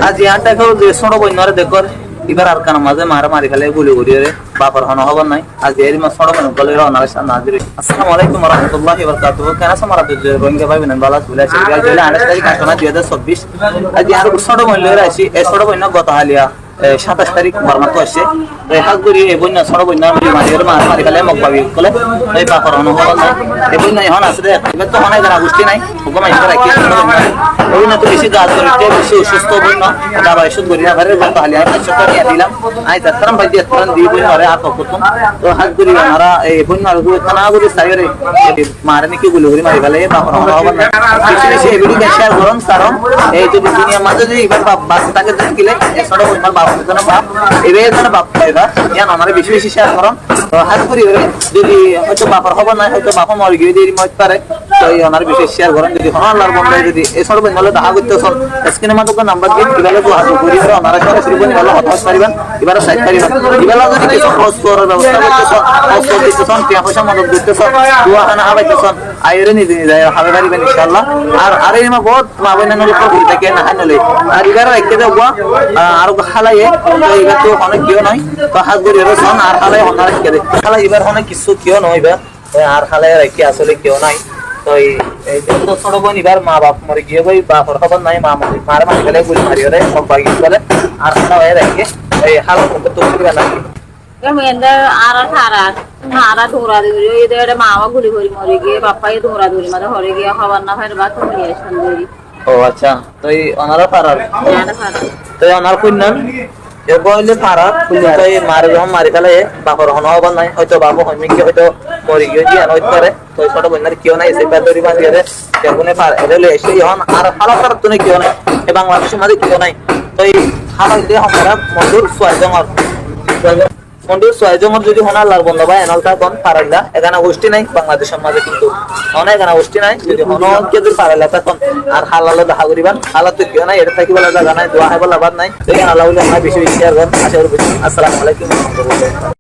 আজ ইয়ারটা কেউ যে ছোট বন্যারে দেখর এবার আর কানা মাঝে মারা মারি খালে গুলি করি রে বাবার হন হবার নাই আজ এর মা ছোট বন্যা বলে রওনা সামনে হাজির। আসসালামু আলাইকুম ওয়া রাহমাতুল্লাহি ওয়া বারাকাতুহু। কেন সামারা যে রোহিঙ্গা ভাই বোন বালা চলে আসে গাল জেলা 28 তারিখ 2024 আজ ইয়ার ছোট বন্যা লয়ে আসি এই ছোট বন্যা গত হালিয়া 27 তারিখ বারমাতো আসছে তো হাত করি এই বন্যা ছোট বন্যা মারির মারি খালে মকবাবি কলে এই বাবার হন হবার নাই এই বন্যা এখন আসলে এবার তো অনেক জানা গোষ্ঠী নাই হুকুম আইন রাখি ওই না তো বেশি গাছ ধরতে বেশি অসুস্থ বন্যা দাবা এসব করি না ঘরে গত হালিয়া 500 টাকা দিলাম আই তারম ভাই দিয়ে তারন দিয়ে বই আরে আর করতাম তো হাত করি আমরা এই বন্যা রুয়ে থানা করে সাইরে মারে নাকি গুলি করে মারি ফেলে বাবার হন হবার নাই বেশি বেশি ভিডিও শেয়ার করুন কারণ এই যদি দুনিয়া মাঝে যদি এবার বাস তাকে দেখিলে এই ছোট বন্যা বাপ বাপ এবার এখানে বাপ পাইবা ইয়ান আমার বেশি বেশি শেয়ার করুন তো হাত করি যদি হয়তো বাবার হবার নাই হয়তো বাপা মরে গিয়ে দিয়ে মরতে পারে তো এই আমার বেশি শেয়ার করুন যদি হন আল্লাহর বন্ধে যদি এই ছোট বন্যা দেখা করতেছেন স্ক্রিনে মতো নাম্বার দিয়ে এবারে তো হাত করি আমরা সরাসরি বনি ভালো হতাশ পারিবেন এবারে সাইড পারিবেন এবারে যদি কিছু খরচ করার ব্যবস্থা করতেছেন খরচ করতেছেন টিয়া পয়সা মদত করতেছেন দুয়াখানা আবাইতেছেন আইরে নিয়ে যায় হবে পারিবেন ইনশাআল্লাহ আর এই মা বহুত মা বইনা নলে প্রফিট থেকে না হানলে আর এবারে রাখতে দেব আর হালায়ে তো এবার তো অনেক কিও নাই তো হাত করি রসন আর হালায়ে হনার রেখে দে হালা এবার অনেক কিছু কিও নয় এবার আর হালায়ে রাখি আসলে কিও নাই তো এই তো ছোট বোন এবার মা বাপ মরে গিয়ে বই বাপর খবর নাই মা মরে মারা মারি গেলে গুলি মারি ওরে সব বাকি গেলে আর হালা হয়ে রাখে এই হালা তো তুলবে না ধরা ধরি এদের মামা গুলি করে মরে গিয়ে বাপ্পাই ধরা ধরি মানে হরে গিয়ে হবার না হয় বা তুমি সুন্দরী। ও আচ্ছা তো এই অনারা পারার তো অনার কন্যান এ বইলে পারা কুলি তো এই মারে যখন মারি ফেলে বাপর হন হবার নাই হয়তো বাবু হইমিকে হয়তো মরে গিয়ে দিয়ে আনতে পারে তো ছোট বন্যার কেউ নাই সে দড়ি বাঁধিয়ে রে যেগুনে পার এলে এসে এখন আর হালা করার তো কেউ নাই এই বাংলাদেশের মাঝে কেউ নাই তো এই হালা দিয়ে আমরা মন্দির সোয়াজমর মন্দির সোয়াজমর যদি হন আল্লাহর বন্ধ ভাই এনলটা কোন পারাইলা এখানে গোষ্ঠী নাই বাংলাদেশের মাঝে কিন্তু অনেক এখানে গোষ্ঠী নাই যদি হন কে যদি পারাইলা তখন আর হালালে দেখা করিবান হালা তো কেউ নাই এটা থাকি বলা জায়গা নাই দোয়া হয় বলা বাদ নাই এখানে আল্লাহ বলে আমরা বেশি বেশি শেয়ার করেন আশা করি। আসসালামু আলাইকুম ওয়া রাহমাতুল্লাহ।